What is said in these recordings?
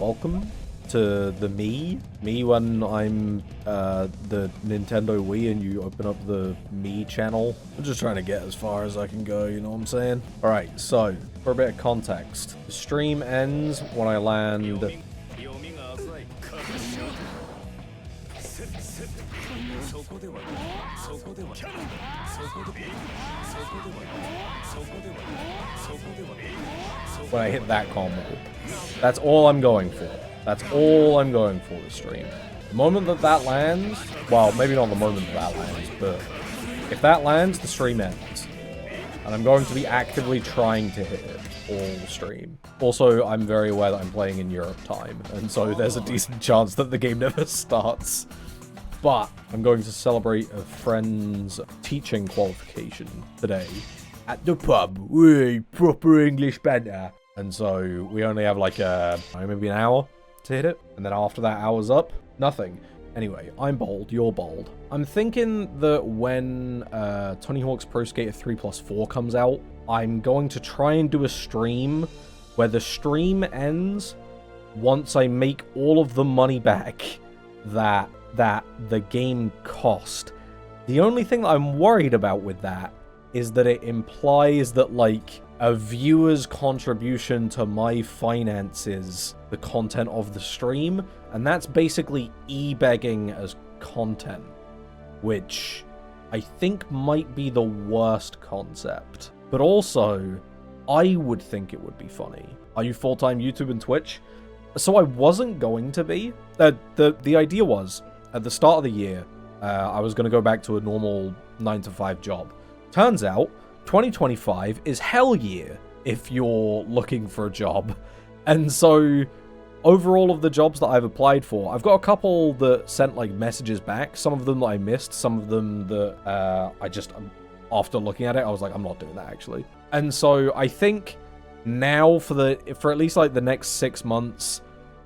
welcome to the me when I'm the Nintendo Wii and you open up the me channel. I'm just trying to get as far as I can go, you know what I'm saying? Alright, so, for a bit of context, the stream ends when I land... when I hit that combo. That's all I'm going for. That's all I'm going for this stream. The moment that that lands, well, maybe not the moment that lands, but if that lands, the stream ends. And I'm going to be actively trying to hit it all stream. Also, I'm very aware that I'm playing in Europe time, and so there's a decent chance that the game never starts. But I'm going to celebrate a friend's teaching qualification today at the pub. Wey, proper English banter. And so we only have like maybe an hour to hit it. And then after that hour's up, nothing. Anyway, I'm bold, you're bold. I'm thinking that when Tony Hawk's Pro Skater 3+4 comes out, I'm going to try and do a stream where the stream ends once I make all of the money back that the game cost. The only thing that I'm worried about with that is that it implies that, like, a viewer's contribution to my finances, the content of the stream, and that's basically e-begging as content, which I think might be the worst concept. But also, I would think it would be funny. Are you full-time YouTube and Twitch? So I wasn't going to be. The idea was, at the start of the year, I was going to go back to a normal 9-to-5 job. Turns out, 2025 is hell year if you're looking for a job. And so, over all of the jobs that I've applied for, I've got a couple that sent, like, messages back. Some of them that I missed, some of them that after looking at it, I was like, I'm not doing that, actually. And so, I think now for at least, like, the next 6 months,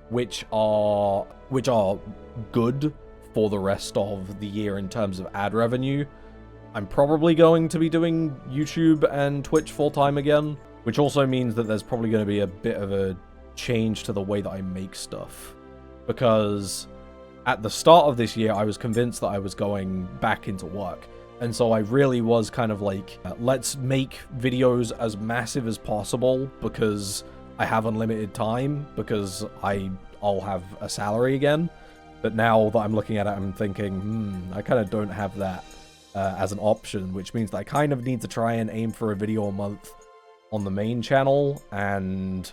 which are good for the rest of the year in terms of ad revenue, I'm probably going to be doing YouTube and Twitch full-time again, which also means that there's probably going to be a bit of a change to the way that I make stuff. Because at the start of this year, I was convinced that I was going back into work. And so I really was kind of like, let's make videos as massive as possible because I have unlimited time, because I'll have a salary again. But now that I'm looking at it, I'm thinking, I kind of don't have that as an option, which means that I kind of need to try and aim for a video a month on the main channel and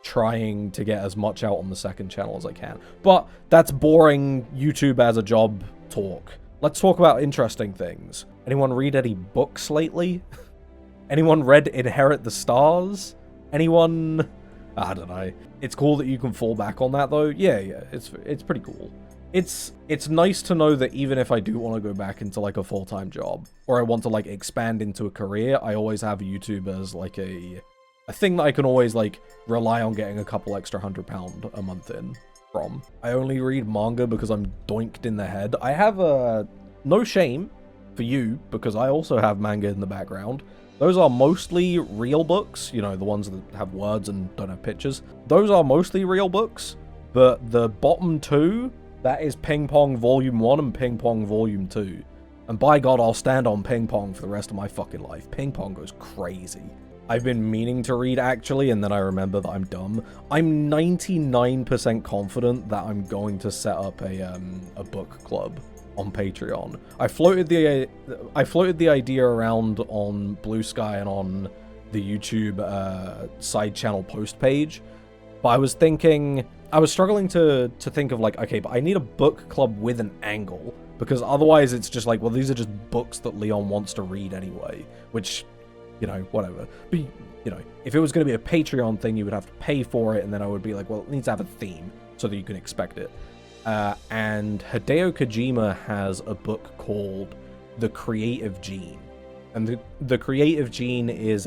trying to get as much out on the second channel as I can. But that's boring YouTube as a job talk. Let's talk about interesting things. Anyone read any books lately? Anyone read Inherit the Stars? Anyone? I don't know. It's cool that you can fall back on that though. Yeah, it's pretty cool. It's nice to know that even if I do want to go back into, like, a full-time job, or I want to, like, expand into a career, I always have YouTube as, like, a thing that I can always, like, rely on getting a couple extra £100 a month in from. I only read manga because I'm doinked in the head. I have no shame for you, because I also have manga in the background. Those are mostly real books, you know, the ones that have words and don't have pictures. Those are mostly real books, but the bottom two, that is Ping Pong Volume 1 and Ping Pong Volume 2. And by God, I'll stand on Ping Pong for the rest of my fucking life. Ping Pong goes crazy. I've been meaning to read, actually, and then I remember that I'm dumb. I'm 99% confident that I'm going to set up a book club on Patreon. I floated the idea around on Blue Sky and on the YouTube side channel post page, but I was struggling to think of, like, okay, but I need a book club with an angle, because otherwise it's just like, well, these are just books that Leon wants to read anyway, which, you know, whatever. But, you know, if it was going to be a Patreon thing, you would have to pay for it, and then I would be like, well, it needs to have a theme so that you can expect it. And Hideo Kojima has a book called The Creative Gene. And the Creative Gene is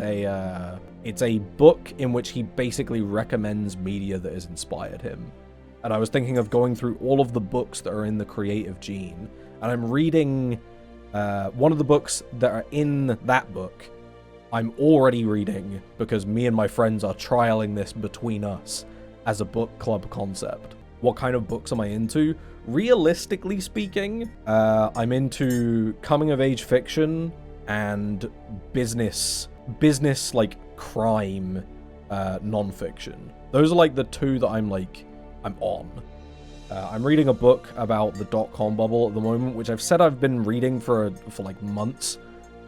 it's a book in which he basically recommends media that has inspired him. And I was thinking of going through all of the books that are in the Creative Gene. And I'm reading one of the books that are in that book. I'm already reading because me and my friends are trialing this between us. as a book club concept. What kind of books am I into? Realistically speaking, I'm into coming-of-age fiction and business like crime non-fiction. Those are like the two that I'm on. I'm reading a book about the dot-com bubble at the moment, which I've said I've been reading for like months,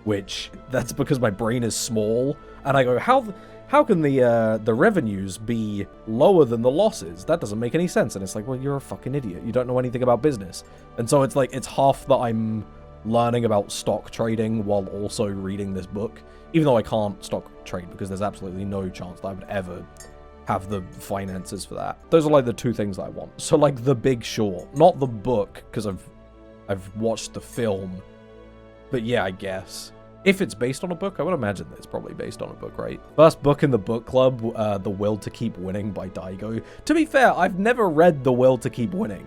which that's because my brain is small, and I go, how can the revenues be lower than the losses? That doesn't make any sense. And it's like, well, you're a fucking idiot. You don't know anything about business. And so it's like, it's half that I'm learning about stock trading while also reading this book, even though I can't stock trade because there's absolutely no chance that I would ever have the finances for that. Those are like the two things that I want. So like The Big Short, not the book, because I've watched the film, but yeah, I guess. If it's based on a book, I would imagine that it's probably based on a book, right? First book in the book club, The Will to Keep Winning by Daigo. To be fair, I've never read The Will to Keep Winning.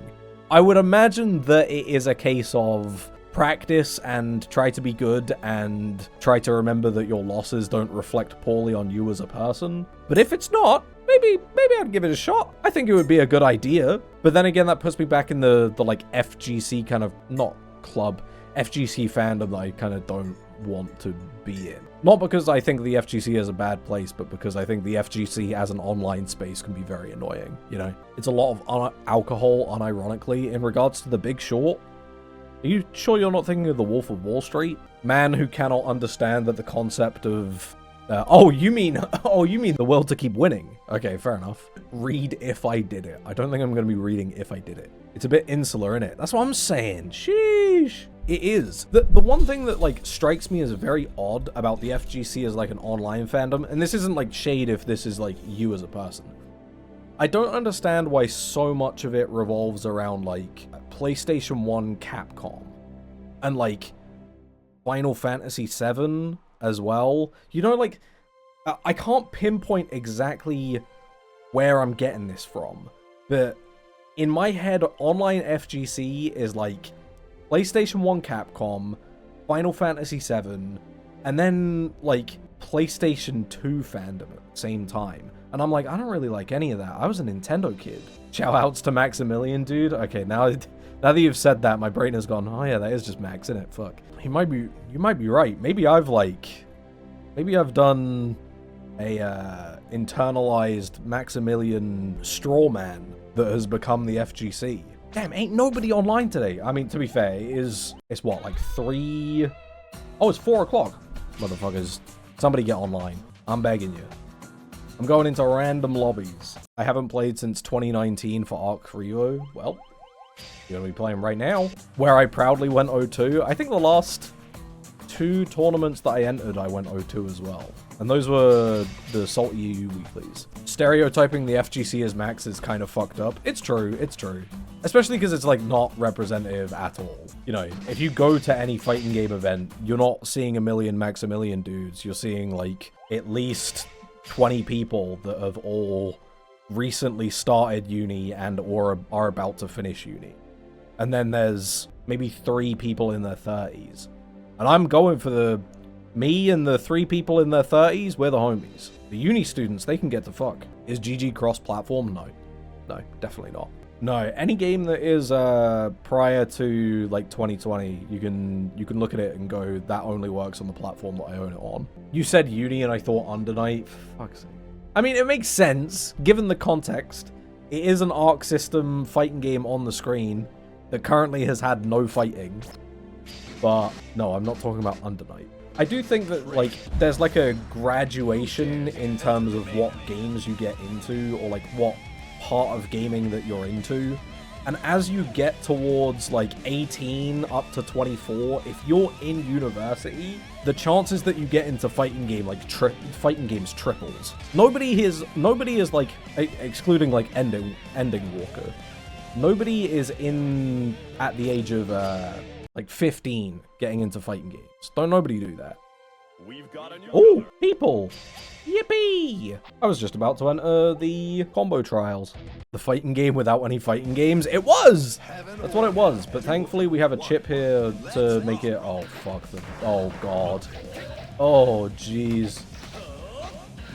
I would imagine that it is a case of practice and try to be good and try to remember that your losses don't reflect poorly on you as a person. But if it's not, maybe I'd give it a shot. I think it would be a good idea. But then again, that puts me back in the like FGC kind of, not club, FGC fandom that I kind of don't want to be in. Not because I think the FGC is a bad place, but because I think the FGC as an online space can be very annoying, you know? It's a lot of alcohol, unironically. In regards to The Big Short, are you sure you're not thinking of The Wolf of Wall Street? Man who cannot understand that the concept of... oh, you mean The Will to Keep Winning. Okay, fair enough. Read If I Did It. I don't think I'm going to be reading If I Did It. It's a bit insular, innit? That's what I'm saying. Sheesh. It is. The one thing that, like, strikes me as very odd about the FGC as, like, an online fandom, and this isn't, like, shade if this is, like, you as a person. I don't understand why so much of it revolves around, like, PlayStation 1 Capcom. And, like, Final Fantasy 7 as well. You know, like, I can't pinpoint exactly where I'm getting this from, but in my head, online FGC is, like, PlayStation 1 Capcom, Final Fantasy 7, and then, like, PlayStation 2 fandom at the same time. And I'm like, I don't really like any of that. I was a Nintendo kid. Shout outs to Maximilian, dude. Okay, now that you've said that, my brain has gone, oh yeah, that is just Max, isn't it? Fuck. You might be right. Maybe I've done a internalized Maximilian straw man that has become the FGC. Damn, ain't nobody online today. I mean, to be fair, it's what, like 3? Oh, it's 4 o'clock. Motherfuckers, somebody get online. I'm begging you. I'm going into random lobbies. I haven't played since 2019 for Arc Rio. Well, you're gonna be playing right now. Where I proudly went 0-2. I think the last 2 tournaments that I entered, I went 0-2 as well. And those were the Salty EU weeklies. Stereotyping the FGC as Max is kind of fucked up. It's true, it's true. Especially because it's, like, not representative at all. You know, if you go to any fighting game event, you're not seeing a million Maximilian dudes. You're seeing, like, at least 20 people that have all recently started uni and or are about to finish uni. And then there's maybe 3 people in their 30s. And I'm going for me and the 3 people in their 30s, we're the homies. The uni students, they can get the fuck. Is GG cross-platform? No. No, definitely not. No, any game that is prior to, like, 2020, you can look at it and go, that only works on the platform that I own it on. You said uni and I thought Under Night. Fuck's sake. I mean, it makes sense, given the context. It is an Arc System fighting game on the screen that currently has had no fighting. But, no, I'm not talking about Under Night. I do think that, like, there's, like, a graduation in terms of what games you get into, or, like, what part of gaming that you're into. And as you get towards, like, 18 up to 24, if you're in university, the chances that you get into fighting game, like, fighting games triples. Nobody is, like, excluding, like, Ending Walker. Nobody is in, at the age of, like, 15 getting into fighting games. Don't nobody do that. Oh, people! Yippee! I was just about to enter the combo trials. The fighting game without any fighting games. It was! That's what it was. But thankfully we have a chip here to make it... Oh, fuck. Oh, God. Oh, jeez.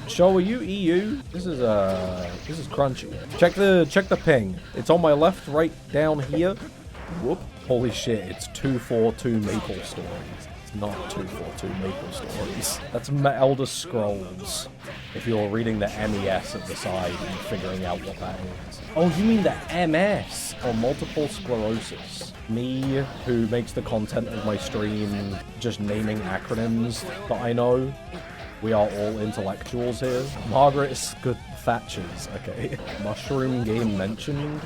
Show, are you EU? This is crunchy. Check the ping. It's on my left, right down here. Whoop. Holy shit, it's 242 Maple Stories. It's not 242 Maple Stories. That's Elder Scrolls. If you're reading the MES at the side and figuring out what that is. Oh, you mean the MS, or multiple sclerosis. Me, who makes the content of my stream just naming acronyms that I know. We are all intellectuals here. Margaret Thatcher's, okay. Mushroom game mentioned.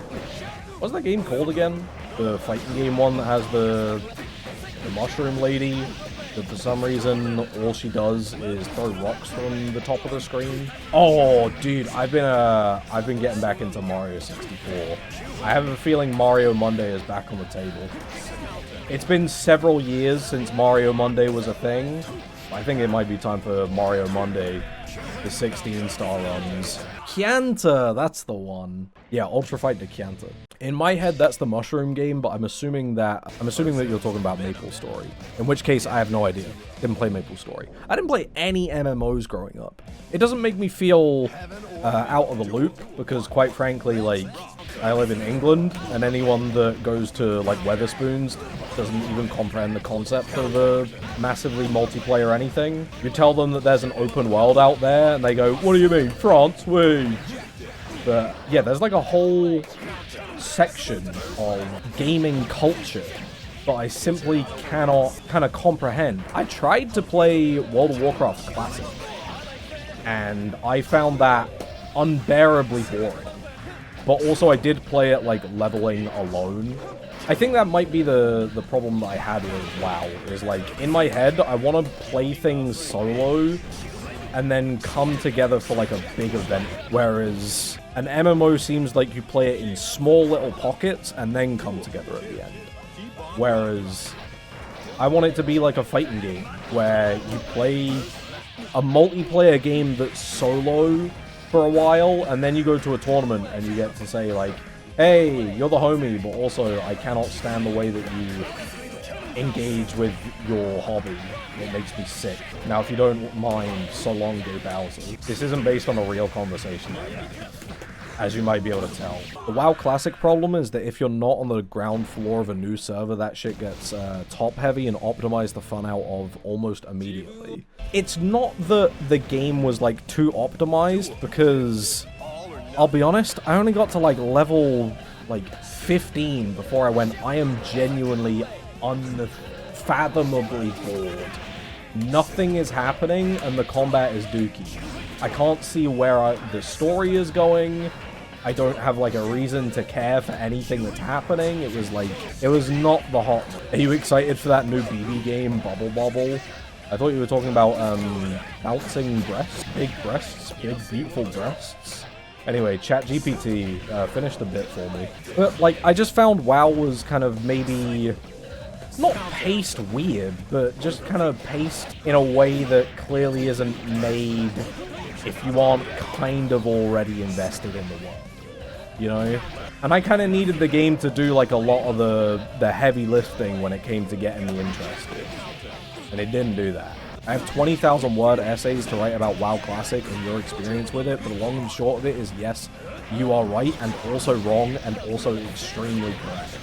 What's that game called again? The fighting game one that has the mushroom lady that for some reason all she does is throw rocks from the top of the screen. Oh, dude, I've been getting back into Mario 64. I have a feeling Mario Monday is back on the table. It's been several years since Mario Monday was a thing. I think it might be time for Mario Monday, the 16-star runs. Chianta, that's the one. Yeah, Ultra Fight to Chianta. In my head, that's the mushroom game, but I'm assuming that you're talking about Maple Story. In which case, I have no idea. Didn't play Maple Story. I didn't play any MMOs growing up. It doesn't make me feel out of the loop, because quite frankly, like, I live in England, and anyone that goes to, like, Weatherspoons doesn't even comprehend the concept of a massively multiplayer anything. You tell them that there's an open world out there, and they go, what do you mean, France? Wait. But, yeah, there's, like, a whole section of gaming culture that I simply cannot kind of comprehend. I tried to play World of Warcraft Classic, and I found that unbearably boring. But also I did play it, like, leveling alone. I think that might be the problem that I had with WoW, is, like, in my head, I want to play things solo, and then come together for, like, a big event. Whereas an MMO seems like you play it in small little pockets, and then come together at the end. Whereas I want it to be like a fighting game, where you play a multiplayer game that's solo for a while, and then you go to a tournament and you get to say, like, hey, you're the homie, but also I cannot stand the way that you engage with your hobby. It makes me sick. Now, if you don't mind, so long, Go Bowser. This isn't based on a real conversation right now, as you might be able to tell. The WoW Classic problem is that if you're not on the ground floor of a new server, that shit gets top-heavy and optimized the fun out of almost immediately. It's not that the game was, like, too optimized, because I'll be honest, I only got to, like, level, like, 15 before I went, I am genuinely unfathomably bored. Nothing is happening, and the combat is dookie. I can't see where the story is going. I don't have, like, a reason to care for anything that's happening. It was, like, it was not the hot... Are you excited for that new BB game, Bubble Bobble? I thought you were talking about, bouncing breasts? Big breasts? Big, beautiful breasts? Anyway, ChatGPT finished the bit for me. But, like, I just found WoW was kind of maybe... not paced weird, but just kind of paced in a way that clearly isn't made if you aren't kind of already invested in the world, you know? And I kind of needed the game to do, like, a lot of the heavy lifting when it came to getting me interested. And it didn't do that. I have 20,000 word essays to write about WoW Classic and your experience with it, but the long and short of it is, yes, you are right, and also wrong, and also extremely correct.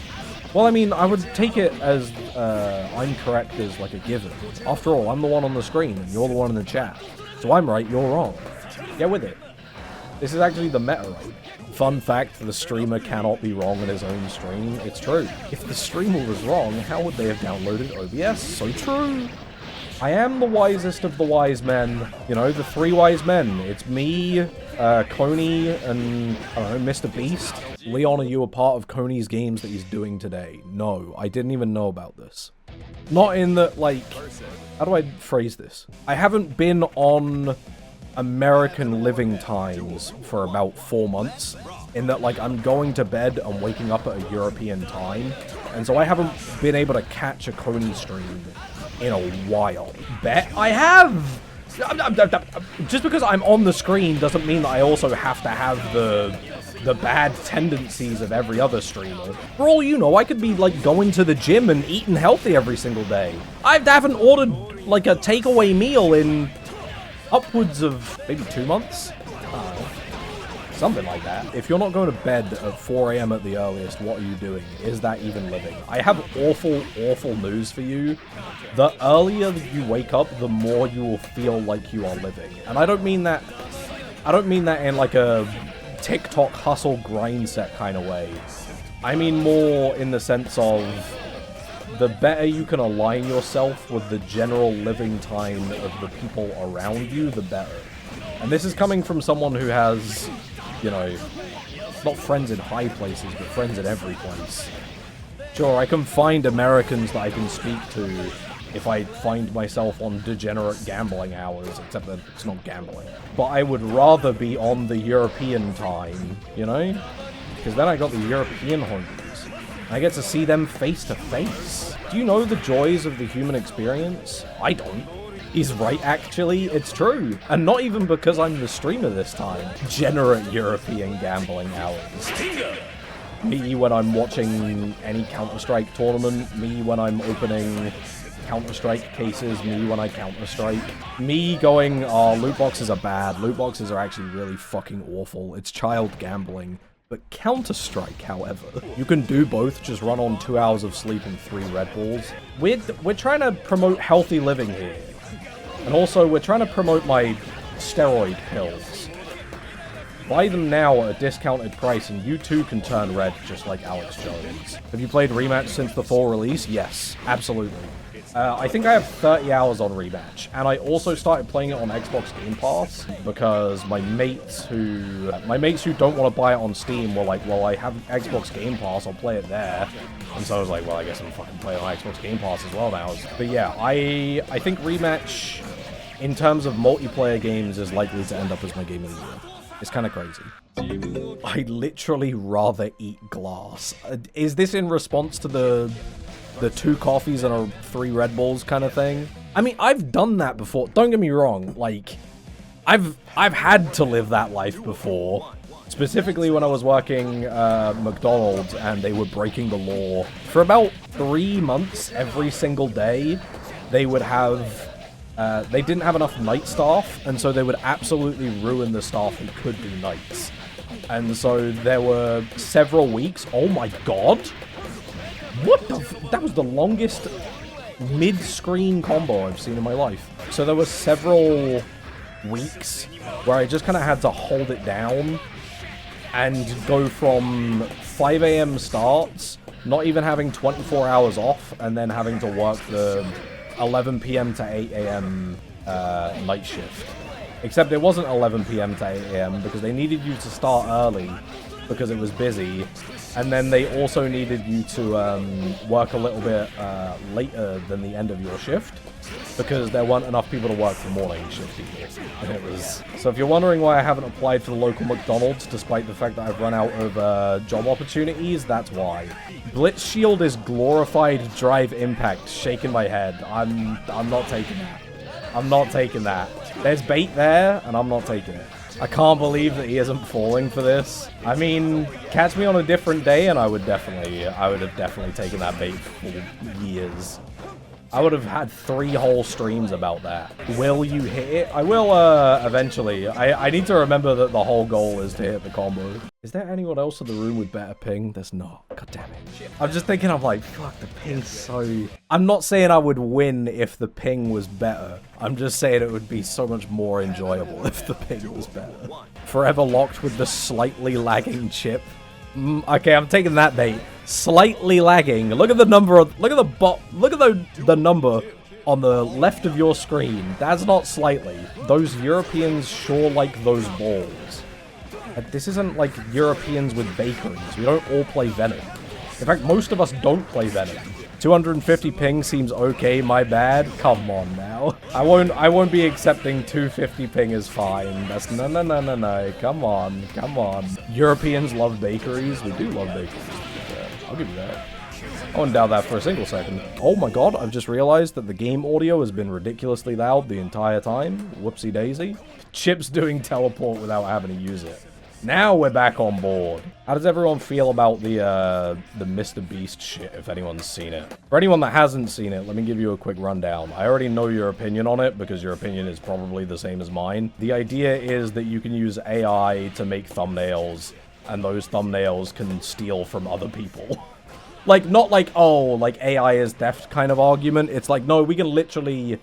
Well, I mean, I would take it as I'm correct as, like, a given. After all, I'm the one on the screen, and you're the one in the chat. So I'm right, you're wrong. Get with it. This is actually the meta, right? Fun fact, the streamer cannot be wrong in his own stream. It's true. If the streamer was wrong, how would they have downloaded OBS? So true. I am the wisest of the wise men. You know, the three wise men. It's me, Coney, and, I don't know, Mr. Beast. Leon, are you a part of Coney's games that he's doing today? No, I didn't even know about this. Not in that, like... How do I phrase this? I haven't been on American living times for about 4 months. In that, like, I'm going to bed and waking up at a European time. And so I haven't been able to catch a Coney stream in a while. Bet I have! Just because I'm on the screen doesn't mean that I also have to have the bad tendencies of every other streamer. For all you know, I could be, like, going to the gym and eating healthy every single day. I haven't ordered, like, a takeaway meal in upwards of maybe 2 months. Something like that. If you're not going to bed at 4 AM at the earliest, what are you doing? Is that even living? I have awful, awful news for you. The earlier that you wake up, the more you will feel like you are living. And I don't mean that in like a TikTok hustle grind set kind of way. I mean more in the sense of the better you can align yourself with the general living time of the people around you, the better. And this is coming from someone who has, you know, not friends in high places, but friends in every place. Sure, I can find Americans that I can speak to if I find myself on degenerate gambling hours, except that it's not gambling. But I would rather be on the European time, you know? Because then I got the European homies. I get to see them face to face. Do you know the joys of the human experience? I don't. He's right, actually. It's true. And not even because I'm the streamer this time. Degenerate European gambling hours. Me when I'm watching any Counter-Strike tournament. Me when I'm opening Counter-Strike cases. Me when I Counter-Strike. Me going, oh, loot boxes are bad. Loot boxes are actually really fucking awful. It's child gambling. But Counter-Strike, however, you can do both, just run on 2 hours of sleep and 3 Red Bulls. We're trying to promote healthy living here. And also, we're trying to promote my steroid pills. Buy them now at a discounted price, and you too can turn red, just like Alex Jones. Have you played Rematch since the full release? Yes, absolutely. I think I have 30 hours on Rematch, and I also started playing it on Xbox Game Pass, because my mates who don't want to buy it on Steam were like, well, I have Xbox Game Pass, I'll play it there. And so I was like, well, I guess I'm fucking playing on Xbox Game Pass as well now. But yeah, I think Rematch, in terms of multiplayer games, is likely to end up as my game of the year. It's kind of crazy. I'd literally rather eat glass. Is this in response to the 2 coffees and 3 Red Bulls kind of thing? I mean, I've done that before. Don't get me wrong. Like, I've had to live that life before. Specifically when I was working McDonald's and they were breaking the law. For about 3 months, every single day, they would have... they didn't have enough night staff, and so they would absolutely ruin the staff who could do nights. And so there were several weeks... Oh my god! What the that was the longest mid-screen combo I've seen in my life. So there were several weeks where I just kind of had to hold it down and go from 5 AM starts, not even having 24 hours off, and then having to work the 11 PM to 8 AM night shift. Except it wasn't 11 PM to 8 AM because they needed you to start early because it was busy. And then they also needed you to work a little bit later than the end of your shift because there weren't enough people to work the morning shift either. And it was... So if you're wondering why I haven't applied for the local McDonald's despite the fact that I've run out of job opportunities, that's why. Blitz Shield is glorified Drive Impact. Shaking my head. I'm not taking that. I'm not taking that. There's bait there, and I'm not taking it. I can't believe that he isn't falling for this. I mean, catch me on a different day and I would have definitely taken that bait for years. I would have had 3 whole streams about that. Will you hit it? I will, eventually. I need to remember that the whole goal is to hit the combo. Is there anyone else in the room with better ping? There's not. God damn it. I'm just thinking, I'm like, fuck, the ping's so... I'm not saying I would win if the ping was better. I'm just saying it would be so much more enjoyable if the ping was better. Forever locked with the slightly lagging chip. Okay, I'm taking that bait. Slightly lagging. Look at the number. Look at the number on the left of your screen. That's not slightly. Those Europeans sure like those balls. This isn't like Europeans with bakeries. We don't all play Venom. In fact, most of us don't play Venom. 250 ping seems okay, my bad. Come on now. I won't be accepting 250 ping is fine. That's no. Come on. Europeans love bakeries. We do love bakeries. Yeah, I'll give you that. I wouldn't doubt that for a single second. Oh my god, I've just realized that the game audio has been ridiculously loud the entire time. Whoopsie daisy. Chip's doing teleport without having to use it. Now we're back on board. How does everyone feel about the Mr. Beast shit, if anyone's seen it? For anyone that hasn't seen it, let me give you a quick rundown. I already know your opinion on it, because your opinion is probably the same as mine. The idea is that you can use AI to make thumbnails, and those thumbnails can steal from other people. Like, not like, oh, like AI is theft kind of argument. It's like, no, we can literally...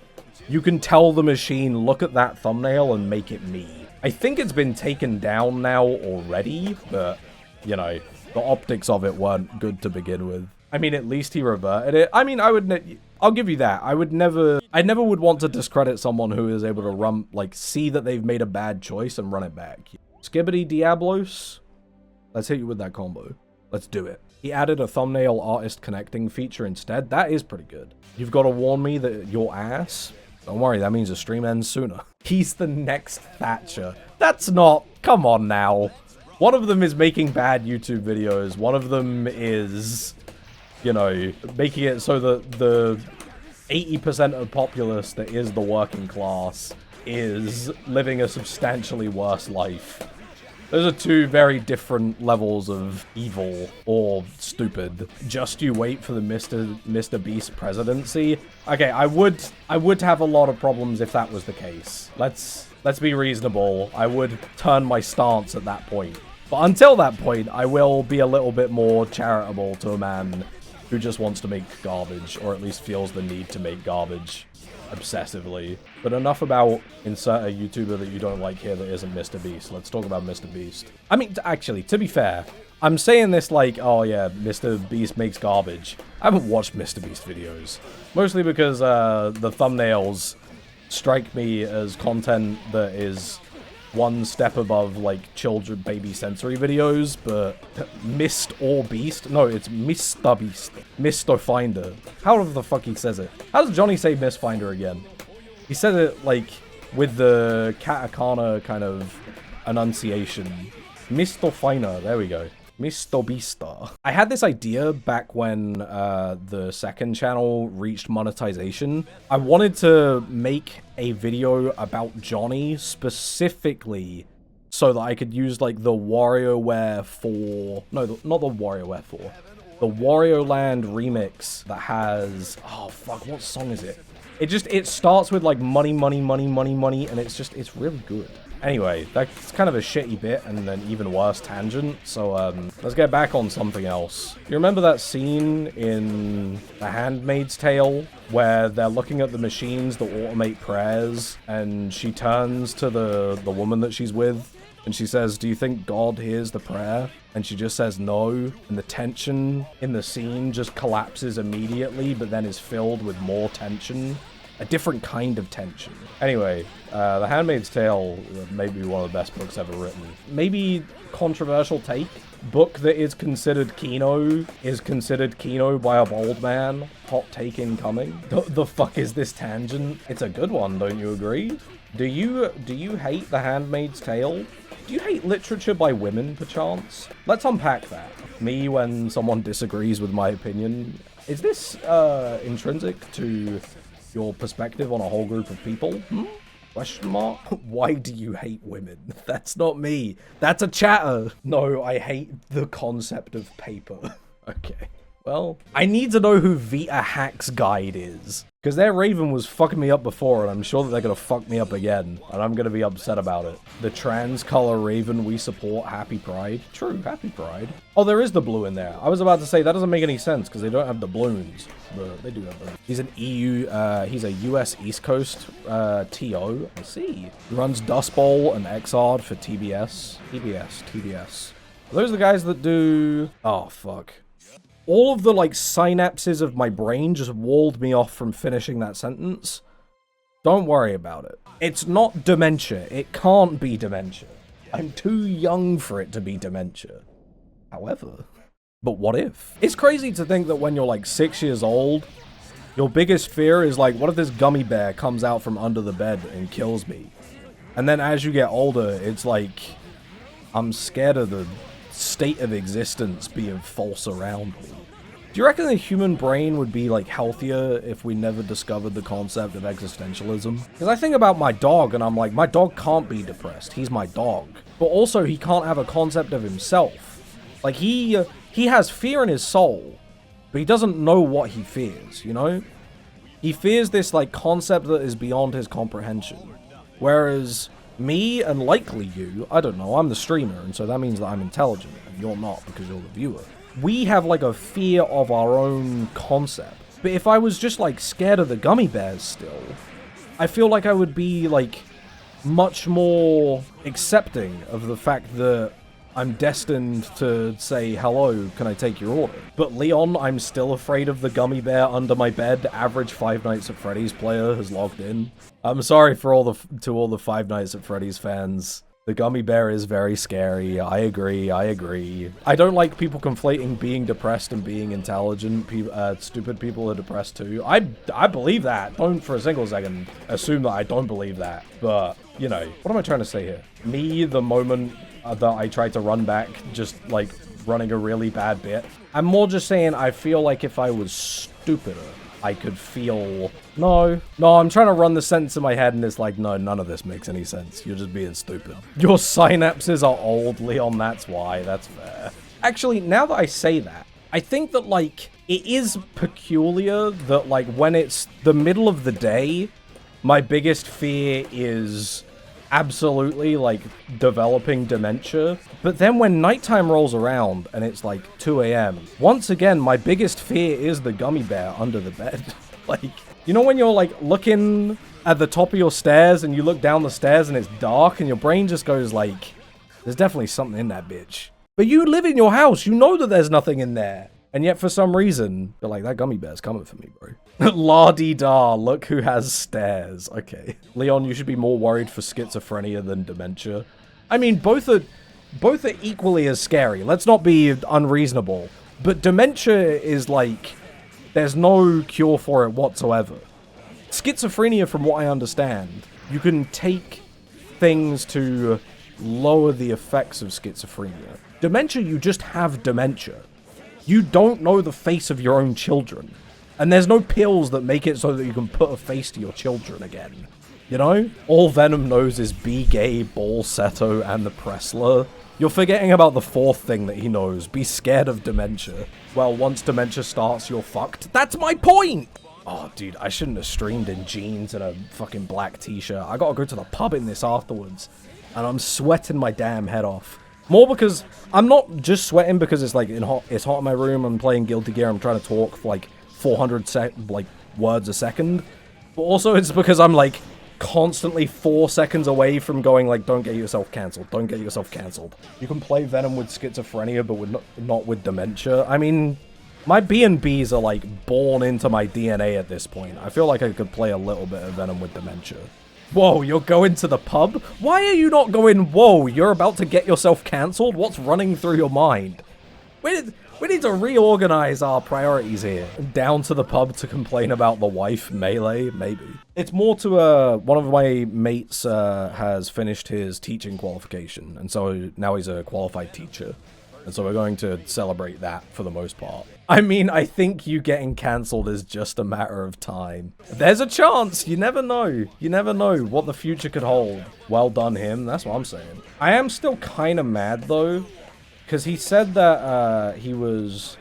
You can tell the machine, look at that thumbnail and make it me. I think it's been taken down now already, but, you know, the optics of it weren't good to begin with. I mean, at least he reverted it. I mean, I'll give you that. I never would want to discredit someone who is able to run, like, see that they've made a bad choice and run it back. Skibbity Diablos? Let's hit you with that combo. Let's do it. He added a thumbnail artist connecting feature instead. That is pretty good. You've got to warn me that your ass... Don't worry, that means the stream ends sooner. He's the next Thatcher. That's not... Come on now. One of them is making bad YouTube videos. One of them is, you know, making it so that the 80% of populace that is the working class is living a substantially worse life. Those are two very different levels of evil or stupid. Just you wait for the Mr. Beast presidency. Okay, I would have a lot of problems if that was the case. Let's be reasonable. I would turn my stance at that point. But until that point, I will be a little bit more charitable to a man who just wants to make garbage, or at least feels the need to make garbage obsessively. But enough about insert a YouTuber that you don't like here that isn't Mr. Beast. Let's talk about Mr. Beast. I mean, actually, to be fair, I'm saying this like, oh yeah, Mr. Beast makes garbage. I haven't watched Mr. Beast videos. Mostly because the thumbnails strike me as content that is one step above, like, children baby sensory videos, but Mist or Beast? No, it's Mr. Beast. Mr. Finder. How the fuck he says it? How does Johnny say Miss Finder again? He says it, like, with the katakana kind of enunciation. Mr. Finder. There we go. Mr. Beasta. I had this idea back when the second channel reached monetization. I wanted to make a video about Johnny specifically so that I could use like the WarioWare 4... No, not the WarioWare 4. The Wario Land remix that has... Oh, fuck, what song is it? It starts with like money, money, money, money, money, and it's really good. Anyway, that's kind of a shitty bit and an even worse tangent, so let's get back on something else. You remember that scene in The Handmaid's Tale where they're looking at the machines that automate prayers, and she turns to the woman that she's with, and she says, "Do you think God hears the prayer?" And she just says no, and the tension in the scene just collapses immediately, but then is filled with more tension. A different kind of tension. Anyway, The Handmaid's Tale may be one of the best books ever written. Maybe controversial take. Book that is considered Kino by a bald man. Hot take incoming. The fuck is this tangent? It's a good one, don't you agree? Do you hate The Handmaid's Tale? Do you hate literature by women, perchance? Let's unpack that. Me when someone disagrees with my opinion. Is this intrinsic to your perspective on a whole group of people? Question mark? Why do you hate women? That's not me. That's a chatter. No, I hate the concept of paper. Okay. Well, I need to know who Vita Hack's guide is. Because their Raven was fucking me up before, and I'm sure that they're gonna fuck me up again. And I'm gonna be upset about it. The trans color Raven we support, happy pride. True, happy pride. Oh, there is the blue in there. I was about to say, that doesn't make any sense, because they don't have the balloons. But they do have them. He's an he's a US East Coast TO. I see. He runs Dust Bowl and Xrd for TBS. TBS. Are those the guys that do... Oh, fuck. All of the, like, synapses of my brain just walled me off from finishing that sentence. Don't worry about it. It's not dementia. It can't be dementia. I'm too young for it to be dementia. However, but what if? It's crazy to think that when you're, like, 6 years old, your biggest fear is, like, what if this gummy bear comes out from under the bed and kills me? And then as you get older, it's like, I'm scared of the state of existence being false around me. Do you reckon the human brain would be, like, healthier if we never discovered the concept of existentialism? Because I think about my dog, and I'm like, my dog can't be depressed. He's my dog. But also, he can't have a concept of himself. Like, he has fear in his soul, but he doesn't know what he fears, you know? He fears this, like, concept that is beyond his comprehension. Whereas me, and likely you, I don't know, I'm the streamer, and so that means that I'm intelligent, and you're not because you're the viewer. We have, like, a fear of our own concept. But if I was just, like, scared of the gummy bears still, I feel like I would be, like, much more accepting of the fact that I'm destined to say, hello, can I take your order? But Leon, I'm still afraid of the gummy bear under my bed. Average Five Nights at Freddy's player has logged in. I'm sorry for all the Five Nights at Freddy's fans. The gummy bear is very scary. I agree. I don't like people conflating being depressed and being intelligent. Stupid people are depressed too. I believe that. Don't for a single second assume that I don't believe that. But, you know, what am I trying to say here? Me, the moment that I tried to run back, just, like, running a really bad bit. I'm more just saying I feel like if I was stupider, I could feel... No, I'm trying to run the sentence in my head and it's like, no, none of this makes any sense. You're just being stupid. Your synapses are old, Leon, that's why. That's fair. Actually, now that I say that, I think that, like, it is peculiar that, like, when it's the middle of the day, my biggest fear is absolutely, like, developing dementia. But then when nighttime rolls around and it's, like, 2 a.m., once again, my biggest fear is the gummy bear under the bed. Like, you know when you're, like, looking at the top of your stairs and you look down the stairs and it's dark and your brain just goes, like, there's definitely something in that bitch. But you live in your house, you know that there's nothing in there. And yet for some reason, you're like, that gummy bear's coming for me, bro. La-dee-da, look who has stairs. Okay. Leon, you should be more worried for schizophrenia than dementia. I mean, both are equally as scary. Let's not be unreasonable. But dementia is like, there's no cure for it whatsoever. Schizophrenia, from what I understand, you can take things to lower the effects of schizophrenia. Dementia, you just have dementia. You don't know the face of your own children. And there's no pills that make it so that you can put a face to your children again. You know? All Venom knows is be gay, ball Seto, and the Pressler. You're forgetting about the fourth thing that he knows. Be scared of dementia. Well, once dementia starts, you're fucked. That's my point! Oh, dude, I shouldn't have streamed in jeans and a fucking black t-shirt. I gotta go to the pub in this afterwards. And I'm sweating my damn head off. More because I'm not just sweating because it's like it's hot in my room. I'm playing Guilty Gear. I'm trying to talk for like 400 words a second. But also it's because I'm like constantly 4 seconds away from going like, don't get yourself cancelled. Don't get yourself cancelled. You can play Venom with schizophrenia, but not with dementia. I mean, my B&Bs are like born into my DNA at this point. I feel like I could play a little bit of Venom with dementia. Whoa, you're going to the pub? Why are you not going, whoa, you're about to get yourself cancelled? What's running through your mind? We need to reorganize our priorities here. Down to the pub to complain about the wife melee? Maybe. It's more to, one of my mates has finished his teaching qualification, and so now he's a qualified teacher. And so we're going to celebrate that for the most part. I mean, I think you getting cancelled is just a matter of time. There's a chance. You never know. You never know what the future could hold. Well done, him. That's what I'm saying. I am still kind of mad, though, because he said that he was...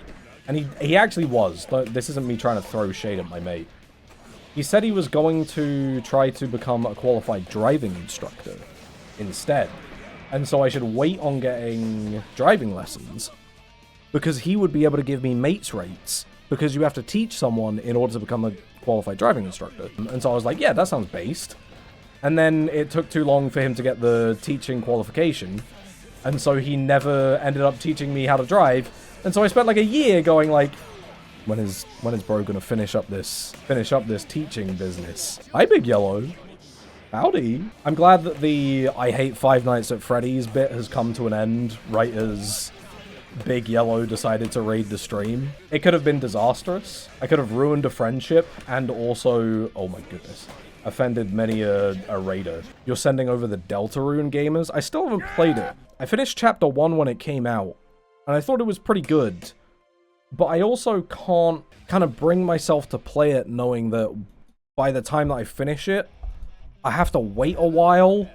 And he actually was. This isn't me trying to throw shade at my mate. He said he was going to try to become a qualified driving instructor instead. And so I should wait on getting driving lessons because he would be able to give me mates rates because you have to teach someone in order to become a qualified driving instructor. And so I was like, yeah, that sounds based. And then it took too long for him to get the teaching qualification. And so he never ended up teaching me how to drive. And so I spent like a year going like, when is bro gonna finish up this teaching business? Hi, Big Yellow. Howdy. I'm glad that the I hate Five Nights at Freddy's bit has come to an end right as Big Yellow decided to raid the stream. It could have been disastrous. I could have ruined a friendship and also, oh my goodness, offended many a raider. You're sending over the Deltarune gamers? I still haven't played it. I finished chapter 1 when it came out, and I thought it was pretty good. but I also can't kind of bring myself to play it knowing that by the time that I finish it, I have to wait a while,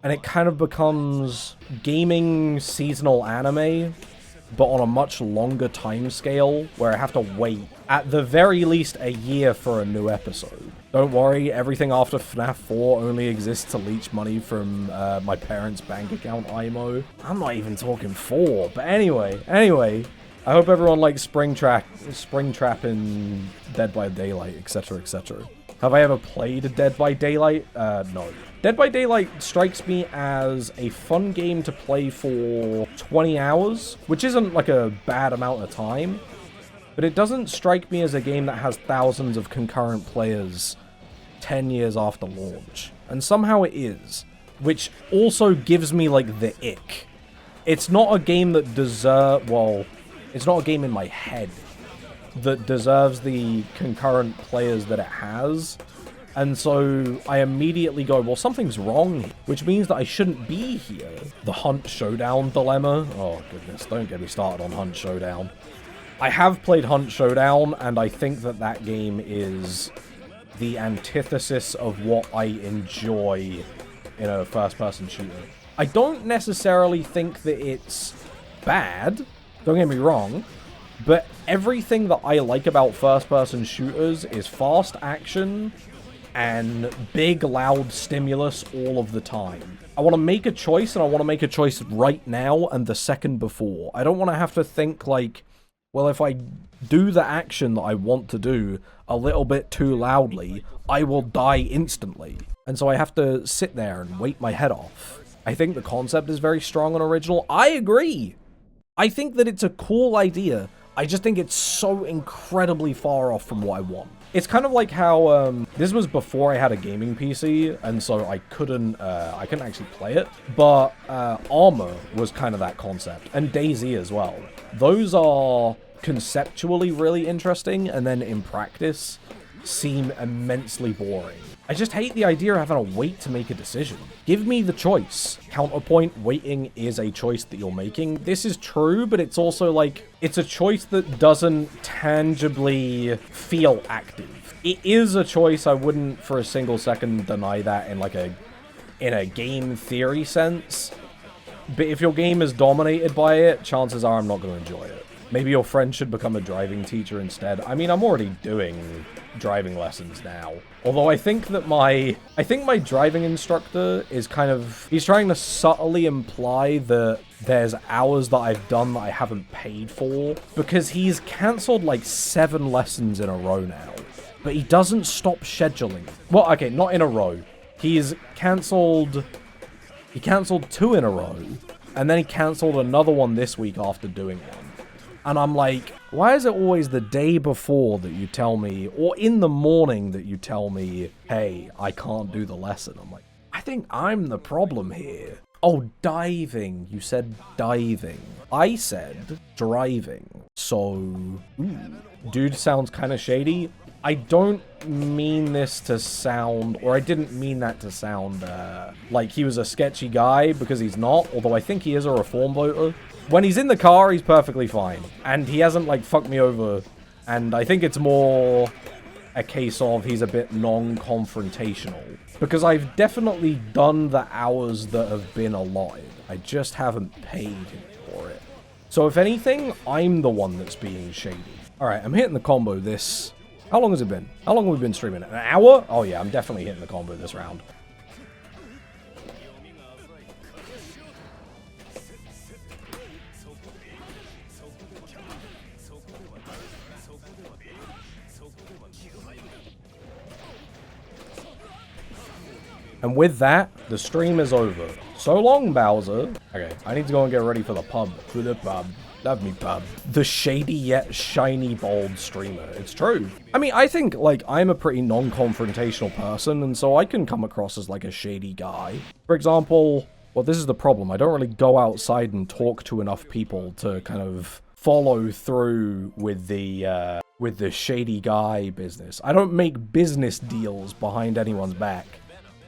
and it kind of becomes gaming seasonal anime, but on a much longer time scale, where I have to wait, at the very least, a year for a new episode. Don't worry, everything after FNAF 4 only exists to leech money from my parents' bank account, IMO. I'm not even talking 4, but anyway, I hope everyone likes Springtrap in Dead by Daylight, etc., etc. Have I ever played Dead by Daylight? No. Dead by Daylight strikes me as a fun game to play for 20 hours, which isn't like a bad amount of time, but it doesn't strike me as a game that has thousands of concurrent players 10 years after launch. And somehow it is, which also gives me like the ick. It's not a game that it's not a game in my head that deserves the concurrent players that it has. And so I immediately go, well, something's wrong, which means that I shouldn't be here. The Hunt Showdown dilemma. Oh, goodness, don't get me started on Hunt Showdown. I have played Hunt Showdown, and I think that that game is the antithesis of what I enjoy in a first-person shooter. I don't necessarily think that it's bad, don't get me wrong, but everything that I like about first-person shooters is fast action and big, loud stimulus all of the time. I want to make a choice, and I want to make a choice right now and the second before. I don't want to have to think like, well, if I do the action that I want to do a little bit too loudly, I will die instantly. And so I have to sit there and wait my head off. I think the concept is very strong and original. I agree. I think that it's a cool idea. I just think it's so incredibly far off from what I want. It's kind of like how, this was before I had a gaming PC, and so I couldn't actually play it, but Armor was kind of that concept, and DayZ as well. Those are conceptually really interesting, and then in practice, seem immensely boring. I just hate the idea of having to wait to make a decision. Give me the choice. Counterpoint, waiting is a choice that you're making. This is true, but it's also like, it's a choice that doesn't tangibly feel active. It is a choice. I wouldn't for a single second deny that in like in a game theory sense. But if your game is dominated by it, chances are I'm not going to enjoy it. Maybe your friend should become a driving teacher instead. I mean, I'm already doing driving lessons now. Although I think that my driving instructor is kind of, he's trying to subtly imply that there's hours that I've done that I haven't paid for, because he's cancelled like 7 lessons in a row now. But he doesn't stop scheduling. Well, okay, not in a row. He cancelled 2 in a row, and then he cancelled another one this week after doing one. And I'm like, why is it always the day before that you tell me, or in the morning that you tell me, hey, I can't do the lesson? I'm like, I think I'm the problem here. Oh, diving. You said diving. I said driving. So, dude sounds kind of shady. I don't mean this to sound, or I didn't mean that to sound like he was a sketchy guy, because he's not, although I think he is a reform voter. When he's in the car, he's perfectly fine. And he hasn't, like, fucked me over. And I think it's more a case of he's a bit non-confrontational. Because I've definitely done the hours that have been allotted. I just haven't paid him for it. So if anything, I'm the one that's being shady. Alright, I'm hitting the combo this... How long has it been? How long have we been streaming? An hour? Oh yeah, I'm definitely hitting the combo this round. And with that, the stream is over. So long, Bowser. Okay, I need to go and get ready for the pub. For the pub. Love me, pub. The shady yet shiny bold streamer. It's true. I mean, I think, like, I'm a pretty non-confrontational person, and so I can come across as, like, a shady guy. For example, well, this is the problem. I don't really go outside and talk to enough people to kind of follow through with the shady guy business. I don't make business deals behind anyone's back,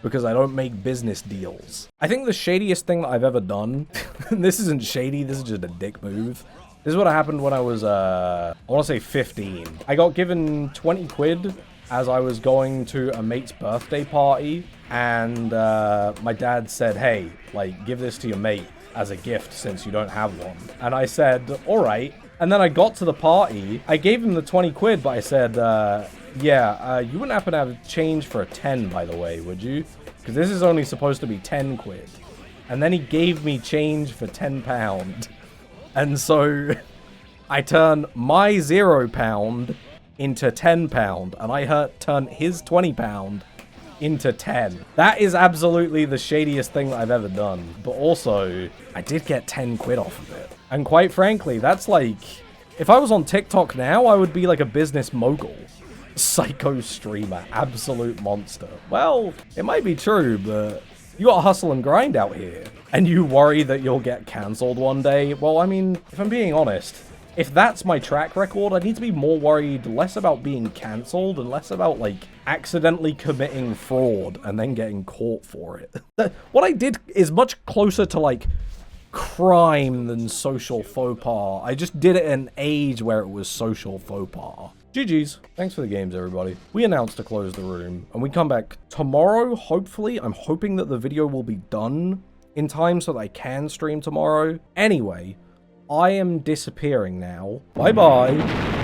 because I don't make business deals. I think the shadiest thing that I've ever done, and this isn't shady, this is just a dick move, This is what happened when I was, I want to say 15. I got given 20 quid as I was going to a mate's birthday party. And my dad said, hey, like, give this to your mate as a gift since you don't have one. And I said, all right. And then I got to the party. I gave him the 20 quid, but I said, yeah, you wouldn't happen to have change for a 10, by the way, would you? Because this is only supposed to be 10 quid. And then he gave me change for £10. And so I turned my £0 into £10. And I turned his £20 into 10. That is absolutely the shadiest thing that I've ever done. But also, I did get 10 quid off of it. And quite frankly, that's like, if I was on TikTok now, I would be like a business mogul. Psycho streamer, absolute monster. Well, it might be true, but you gotta hustle and grind out here. And you worry that you'll get cancelled one day. Well, I mean, if I'm being honest, if that's my track record, I need to be more worried less about being cancelled and less about, like, accidentally committing fraud and then getting caught for it. What I did is much closer to, like, crime than social faux pas. I just did it at an age where it was social faux pas. GG's. Thanks for the games, everybody. We announced to close the room, and we come back tomorrow, hopefully. I'm hoping that the video will be done in time so that I can stream tomorrow. Anyway, I am disappearing now. Bye-bye.